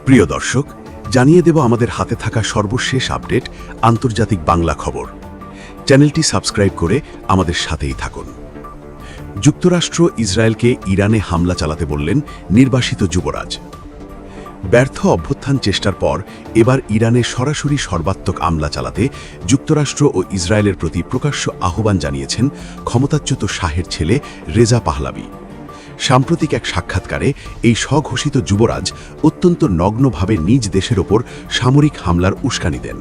প্রিয় দর্শক, জানিয়ে দেব আমাদের হাতে থাকা সর্বশেষ আপডেট আন্তর্জাতিক বাংলা খবর। চ্যানেলটি সাবস্ক্রাইব করে আমাদের সাথেই থাকুন। যুক্তরাষ্ট্র ইসরায়েলকে ইরানে হামলা চালাতে বললেন নির্বাসিত যুবরাজ। ব্যর্থ অভ্যুত্থান চেষ্টার পর এবার ইরানে সরাসরি সর্বাত্মক হামলা চালাতে যুক্তরাষ্ট্র ও ইসরায়েলের প্রতি প্রকাশ্য আহ্বান জানিয়েছেন ক্ষমতাচ্যুত শাহের ছেলে রেজা পাহলাভি। সাম্প্রতিক এক সাক্ষাৎকারে এই স্বঘোষিত যুবরাজ অত্যন্ত নগ্নভাবে নিজ দেশের ওপর সামরিক হামলার উস্কানি দেন।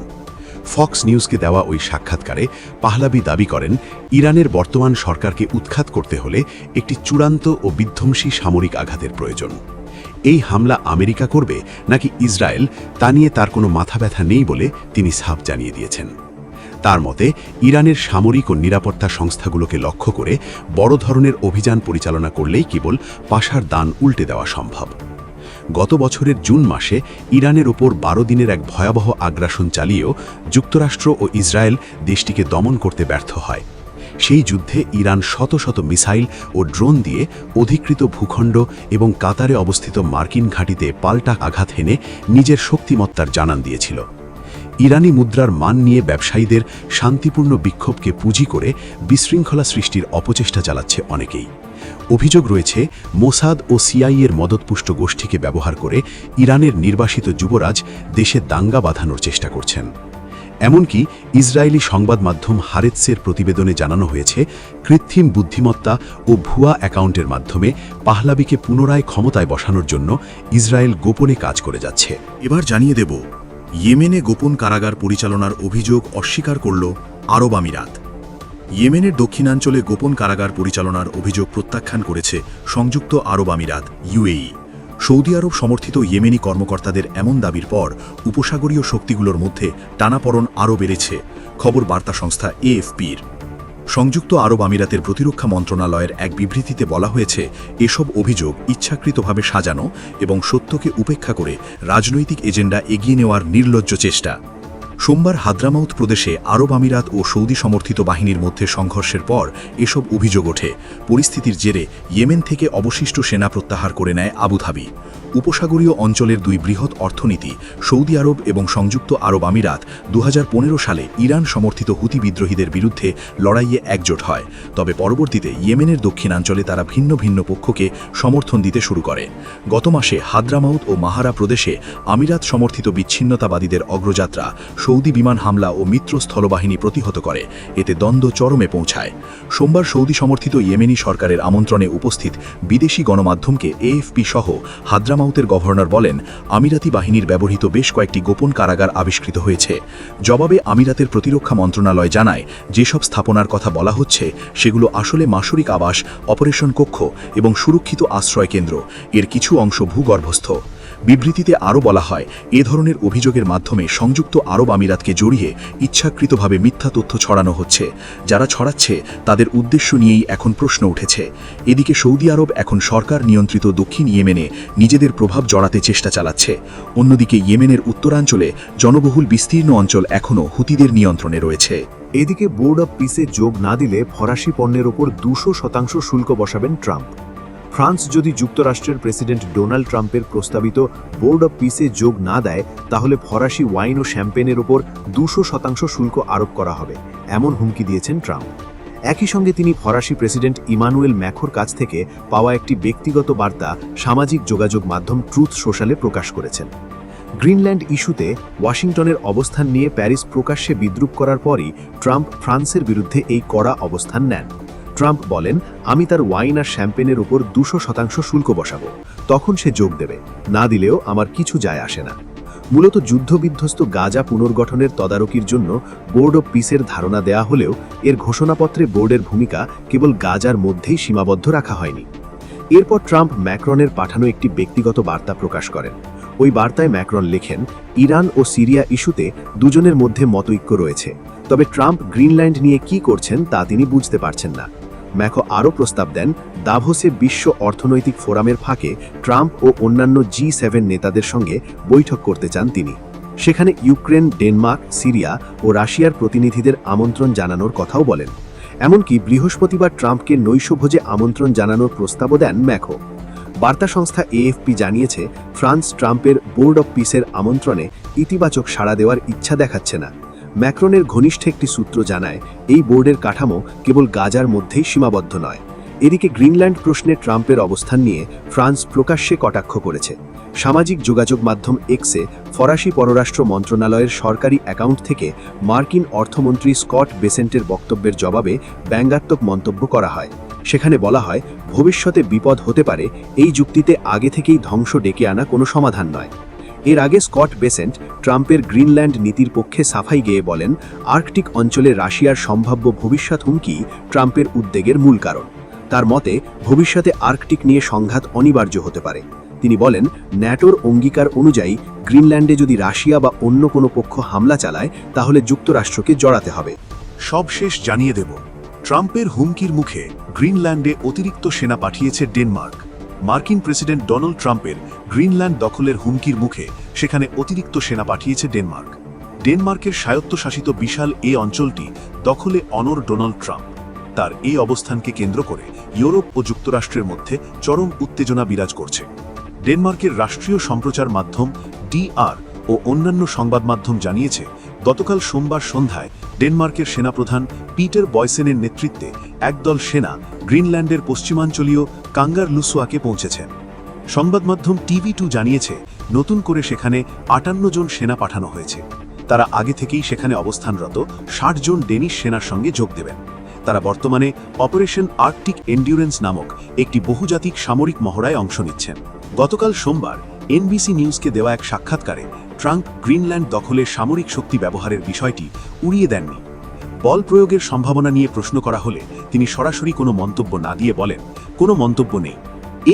ফক্স নিউজকে দেওয়া ওই সাক্ষাৎকারে পাহলাভি দাবি করেন, ইরানের বর্তমান সরকারকে উৎখাত করতে হলে একটি চূড়ান্ত ও বিধ্বংসী সামরিক আঘাতের প্রয়োজন। এই হামলা আমেরিকা করবে নাকি ইসরায়েল, তা নিয়ে তার কোনো মাথা ব্যথা নেই বলে তিনি সাফ জানিয়ে দিয়েছেন। তার মতে, ইরানের সামরিক ও নিরাপত্তা সংস্থাগুলোকে লক্ষ্য করে বড় ধরনের অভিযান পরিচালনা করলেই কেবল পাশার দান উল্টে দেওয়া সম্ভব। গত বছরের জুন মাসে ইরানের ওপর 12 দিনের এক ভয়াবহ আগ্রাসন চালিয়েও যুক্তরাষ্ট্র ও ইসরায়েল দেশটিকে দমন করতে ব্যর্থ হয়। সেই যুদ্ধে ইরান শত শত মিসাইল ও ড্রোন দিয়ে অধিকৃত ভূখণ্ড এবং কাতারে অবস্থিত মার্কিন ঘাঁটিতে পাল্টা আঘাত হেনে নিজের শক্তিমত্তার জানান দিয়েছিল। ইরানি মুদ্রার মান নিয়ে ব্যবসায়ীদের শান্তিপূর্ণ বিক্ষোভকে পুঁজি করে বিশৃঙ্খলা সৃষ্টির অপচেষ্টা চালাচ্ছে অনেকেই। অভিযোগ রয়েছে, মোসাদ ও সিআইএর মদতপুষ্ট গোষ্ঠীকে ব্যবহার করে ইরানের নির্বাসিত যুবরাজ দেশে দাঙ্গা বাঁধানোর চেষ্টা করছেন। এমনকি ইসরায়েলি সংবাদ মাধ্যম হারেতসের প্রতিবেদনে জানানো হয়েছে, কৃত্রিম বুদ্ধিমত্তা ও ভুয়া অ্যাকাউন্টের মাধ্যমে পাহলাভিকে পুনরায় ক্ষমতায় বসানোর জন্য ইসরায়েল গোপনে কাজ করে যাচ্ছে। এবার জানিয়ে দেব, ইয়েমেনে গোপন কারাগার পরিচালনার অভিযোগ অস্বীকার করল আরব আমিরাত। ইয়েমেনের দক্ষিণাঞ্চলে গোপন কারাগার পরিচালনার অভিযোগ প্রত্যাখ্যান করেছে সংযুক্ত আরব আমিরাত ইউএই। সৌদি আরব সমর্থিত ইয়েমেনি কর্মকর্তাদের এমন দাবির পর উপসাগরীয় শক্তিগুলোর মধ্যে টানাপড়ন আরও বেড়েছে, খবর বার্তা সংস্থা এএফপির। সংযুক্ত আরব আমিরাতের প্রতিরক্ষা মন্ত্রণালয়ের এক বিবৃতিতে বলা হয়েছে, এসব অভিযোগ ইচ্ছাকৃতভাবে সাজানো এবং সত্যকে উপেক্ষা করে রাজনৈতিক এজেন্ডা এগিয়ে নেওয়ার নির্লজ্জ চেষ্টা। সোমবার হাদ্রামাউত প্রদেশে আরব আমিরাত ও সৌদি সমর্থিত বাহিনীর মধ্যে সংঘর্ষের পর এসব অভিযোগ ওঠে। পরিস্থিতির জেরে ইয়েমেন থেকে অবশিষ্ট সেনা প্রত্যাহার করে নেয় আবুধাবি। উপসাগরীয় অঞ্চলের দুই বৃহৎ অর্থনীতি সৌদি আরব এবং সংযুক্ত আরব আমিরাত 2015 সালে ইরান সমর্থিত হুতি বিদ্রোহীদের বিরুদ্ধে লড়াইয়ে একজোট হয়। তবে পরবর্তীতে ইয়েমেনের দক্ষিণাঞ্চলে তারা ভিন্ন ভিন্ন পক্ষকে সমর্থন দিতে শুরু করে। গত মাসে হাদ্রামাউত ও মাহারা প্রদেশে আমিরাত সমর্থিত বিচ্ছিন্নতাবাদীদের অগ্রযাত্রা সৌদি বিমান হামলা ও মিত্র স্থলবাহিনী প্রতিহত করে। এতে দ্বন্দ্ব চরমে পৌঁছায়। সোমবার সৌদি সমর্থিত ইয়েমেনি সরকারের আমন্ত্রণে উপস্থিত বিদেশি গণমাধ্যমকে এএফপি সহ হাদ্রামাউতের গভর্নর বলেন, আমিরাতি বাহিনীর ব্যবহৃত বেশ কয়েকটি গোপন কারাগার আবিষ্কৃত হয়েছে। জবাবে আমিরাতের প্রতিরক্ষা মন্ত্রণালয় জানায়, যেসব স্থাপনার কথা বলা হচ্ছে সেগুলো আসলে মাসুরিক আবাস, অপারেশন কক্ষ এবং সুরক্ষিত আশ্রয় কেন্দ্র। এর কিছু অংশ ভূগর্ভস্থ। বিবৃতিতে আরও বলা হয়, এ ধরনের অভিযোগের মাধ্যমে সংযুক্ত আরব আমিরাতকে জড়িয়ে ইচ্ছাকৃতভাবে মিথ্যা তথ্য ছড়ানো হচ্ছে। যারা ছড়াচ্ছে তাদের উদ্দেশ্য নিয়েই এখন প্রশ্ন উঠেছে। এদিকে সৌদি আরব এখন সরকার নিয়ন্ত্রিত দক্ষিণ ইয়েমেনে নিজেদের প্রভাব জড়াতে চেষ্টা চালাচ্ছে। অন্যদিকে ইয়েমেনের উত্তরাঞ্চলে জনবহুল বিস্তীর্ণ অঞ্চল এখনও হুতিদের নিয়ন্ত্রণে রয়েছে। এদিকে বোর্ড অব পিসে যোগ না দিলে ফরাসি পণ্যের ওপর 200% শুল্ক বসাবেন ট্রাম্প। ফ্রান্স যদি যুক্তরাষ্ট্রের প্রেসিডেন্ট ডোনাল্ড ট্রাম্পের প্রস্তাবিত বোর্ড অব পিসে যোগ না দেয়, তাহলে ফরাসি ওয়াইন ও শ্যাম্পেনের ওপর 200% শুল্ক আরোপ করা হবে, এমন হুমকি দিয়েছেন ট্রাম্প। একই সঙ্গে তিনি ফরাসি প্রেসিডেন্ট ইমানুয়েল ম্যাখোর কাছ থেকে পাওয়া একটি ব্যক্তিগত বার্তা সামাজিক যোগাযোগ মাধ্যম ট্রুথ সোশ্যালে প্রকাশ করেছেন। গ্রিনল্যান্ড ইস্যুতে ওয়াশিংটনের অবস্থান নিয়ে প্যারিস প্রকাশ্যে বিদ্রূপ করার পরই ট্রাম্প ফ্রান্সের বিরুদ্ধে এই কড়া অবস্থান নেন। ট্রাম্প বলেন, আমি তার ওয়াইন আর শ্যাম্পেনের উপর 200% শুল্ক বসাবো, তখন সে যোগ দেবে, না দিলেও আমার কিছু যায় আসে না। মূলত যুদ্ধবিধ্বস্ত গাজা পুনর্গঠনের তদারকির জন্য বোর্ড অব পিসের ধারণা দেয়া হলেও এর ঘোষণাপত্রে বোর্ডের ভূমিকা কেবল গাজার মধ্যেই সীমাবদ্ধ রাখা হয়নি। এরপর ট্রাম্প ম্যাক্রনের পাঠানো একটি ব্যক্তিগত বার্তা প্রকাশ করেন। ওই বার্তায় ম্যাক্রন লেখেন, ইরান ও সিরিয়া ইস্যুতে দুজনের মধ্যে মতৈক্য রয়েছে, তবে ট্রাম্প গ্রিনল্যান্ড নিয়ে কি করছেন তা তিনি বুঝতে পারছেন না। ম্যাকো আরও প্রস্তাব দেন, দাভোসে বিশ্ব অর্থনৈতিক ফোরামের ফাঁকে ট্রাম্প ও অন্যান্য G7 নেতাদের সঙ্গে বৈঠক করতে চান তিনি। সেখানে ইউক্রেন, ডেনমার্ক, সিরিয়া ও রাশিয়ার প্রতিনিধিদের আমন্ত্রণ জানানোর কথাও বলেন। এমনকি বৃহস্পতিবার ট্রাম্পকে নৈশভোজে আমন্ত্রণ জানানোর প্রস্তাবও দেন ম্যাকো। বার্তা সংস্থা এএফপি জানিয়েছে, ফ্রান্স ট্রাম্পের বোর্ড অব পিসের আমন্ত্রণে ইতিবাচক সাড়া দেওয়ার ইচ্ছা দেখাচ্ছে না। ম্যাক্রনের ঘনিষ্ঠ একটি সূত্র জানায়, এই বোর্ডের কাঠামো কেবল গাজার মধ্যেই সীমাবদ্ধ নয়। এদিকে গ্রিনল্যান্ড প্রশ্নে ট্রাম্পের অবস্থান নিয়ে ফ্রান্স প্রকাশ্যে কটাক্ষ করেছে। সামাজিক যোগাযোগ মাধ্যম এক্সে ফরাসি পররাষ্ট্র মন্ত্রণালয়ের সরকারি অ্যাকাউন্ট থেকে মার্কিন অর্থমন্ত্রী স্কট বেসেন্টের বক্তব্যের জবাবে ব্যঙ্গাত্মক মন্তব্য করা হয়। সেখানে বলা হয়, ভবিষ্যতে বিপদ হতে পারে, এই যুক্তিতে আগে থেকেই ধ্বংস ডেকে আনা কোনো সমাধান নয়। এর আগে স্কট বেসেন্ট ট্রাম্পের গ্রিনল্যান্ড নীতির পক্ষে সাফাই গেয়ে বলেন, আর্কটিক অঞ্চলে রাশিয়ার সম্ভাব্য ভবিষ্যৎ হুমকি ট্রাম্পের উদ্বেগের মূল কারণ। তার মতে, ভবিষ্যতে আর্কটিক নিয়ে সংঘাত অনিবার্য হতে পারে। তিনি বলেন, ন্যাটোর অঙ্গীকার অনুযায়ী গ্রিনল্যান্ডে যদি রাশিয়া বা অন্য কোনো পক্ষ হামলা চালায়, তাহলে যুক্তরাষ্ট্রকে জড়াতে হবে। সবশেষ জানিয়ে দেব, ট্রাম্পের হুমকির মুখে গ্রিনল্যান্ডে অতিরিক্ত সেনা পাঠিয়েছে ডেনমার্ক। মার্কিন প্রেসিডেন্ট ডোনাল্ড ট্রাম্পের গ্রিনল্যান্ড দখলের হুমকির মুখে সেখানে অতিরিক্ত সেনা পাঠিয়েছে ডেনমার্ক। ডেনমার্কের স্বায়ত্তশাসিত বিশাল এই অঞ্চলটি দখলে অনড় ডোনাল্ড ট্রাম্প। তার এই অবস্থানকে কেন্দ্র করে ইউরোপ ও যুক্তরাষ্ট্রের মধ্যে চরম উত্তেজনা বিরাজ করছে। ডেনমার্কের রাষ্ট্রীয় সম্প্রচার মাধ্যম ডিআর ও অন্যান্য সংবাদ মাধ্যম জানিয়েছে, গতকাল সোমবার সন্ধ্যায় ডেনমার্কের সেনাপ্রধান পিটার বয়সেনের নেতৃত্বে একদল সেনা গ্রিনল্যান্ডের পশ্চিমাঞ্চলীয় কাঙ্গারলুসুয়াকে পৌঁছেছেন। সংবাদ মাধ্যম TV2 জানিয়েছে, নতুন করে সেখানে 58 জন সেনা পাঠানো হয়েছে। তারা আগে থেকেই সেখানে অবস্থানরত 60 জন ডেনিশ সেনার সঙ্গে যোগ দেবেন। তারা বর্তমানে অপারেশন আর্কটিক এন্ডিউরেন্স নামক একটি বহুজাতিক সামরিক মহড়ায় অংশ নিচ্ছেন। গতকাল সোমবার NBC নিউজকে দেওয়া এক সাক্ষাৎকারে ট্রাম্প গ্রিনল্যান্ড দখলে সামরিক শক্তি ব্যবহারের বিষয়টি উড়িয়ে দেননি। বল প্রয়োগের সম্ভাবনা নিয়ে প্রশ্ন করা হলে তিনি সরাসরি কোনো মন্তব্য না দিয়ে বলেন, কোনো মন্তব্য নেই।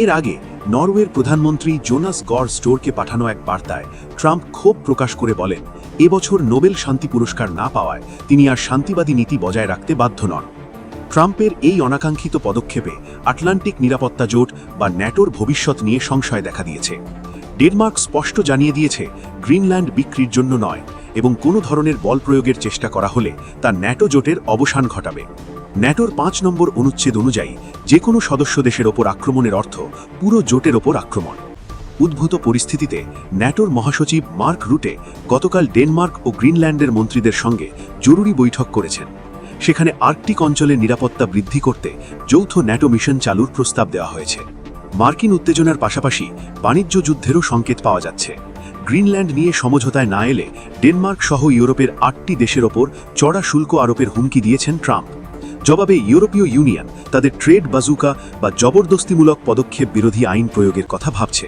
এর আগে নরওয়ের প্রধানমন্ত্রী জোনাস গর স্টোরকে পাঠানো এক বার্তায় ট্রাম্প ক্ষোভ প্রকাশ করে বলেন, এবছর নোবেল শান্তি পুরস্কার না পাওয়ায় তিনি আর শান্তিবাদী নীতি বজায় রাখতে বাধ্য নন। ট্রাম্পের এই অনাকাঙ্ক্ষিত পদক্ষেপে আটলান্টিক নিরাপত্তা জোট বা ন্যাটোর ভবিষ্যৎ নিয়ে সংশয় দেখা দিয়েছে। ডেনমার্ক স্পষ্ট জানিয়ে দিয়েছে, গ্রিনল্যান্ড বিক্রির জন্য নয় এবং কোনো ধরনের বল প্রয়োগের চেষ্টা করা হলে তা ন্যাটো জোটের অবসান ঘটাবে। ন্যাটোর 5 নম্বর অনুচ্ছেদ অনুযায়ী যে কোনো সদস্য দেশের ওপর আক্রমণের অর্থ পুরো জোটের ওপর আক্রমণ। উদ্ভূত পরিস্থিতিতে ন্যাটোর মহাসচিব মার্ক রুটে গতকাল ডেনমার্ক ও গ্রিনল্যান্ডের মন্ত্রীদের সঙ্গে জরুরি বৈঠক করেছেন। সেখানে আর্কটিক অঞ্চলের নিরাপত্তা বৃদ্ধি করতে যৌথ ন্যাটো মিশন চালুর প্রস্তাব দেওয়া হয়েছে। মার্কিন উত্তেজনার পাশাপাশি বাণিজ্য যুদ্ধেরও সংকেত পাওয়া যাচ্ছে। গ্রিনল্যান্ড নিয়ে সমঝোতায় না এলে ডেনমার্ক সহ ইউরোপের 8টি দেশের ওপর চড়া শুল্ক আরোপের হুমকি দিয়েছেন ট্রাম্প। জবাবে ইউরোপীয় ইউনিয়ন তাদের ট্রেড বাজুকা বা জবরদস্তিমূলক পদক্ষেপ বিরোধী আইন প্রয়োগের কথা ভাবছে।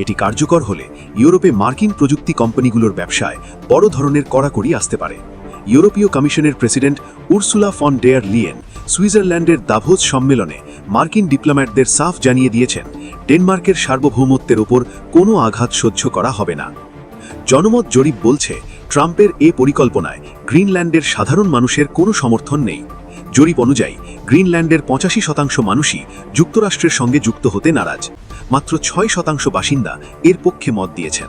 এটি কার্যকর হলে ইউরোপে মার্কিন প্রযুক্তি কোম্পানিগুলোর ব্যবসায় বড় ধরনের কড়াকড়ি আসতে পারে। ইউরোপীয় কমিশনের president Ursula von der Leyen সুইজারল্যান্ডের দাভোস সম্মেলনে মার্কিন ডিপ্লোম্যাটদের সাফ জানিয়ে দিয়েছেন, ডেনমার্কের সার্বভৌমত্বের ওপর কোনো আঘাত সহ্য করা হবে না। জনমত জরিপ বলছে, ট্রাম্পের এ পরিকল্পনায় গ্রিনল্যান্ডের সাধারণ মানুষের কোনো সমর্থন নেই। জরিপ অনুযায়ী গ্রিনল্যান্ডের 85% মানুষই যুক্তরাষ্ট্রের সঙ্গে যুক্ত হতে নারাজ। মাত্র 6% বাসিন্দা এর পক্ষে মত দিয়েছেন।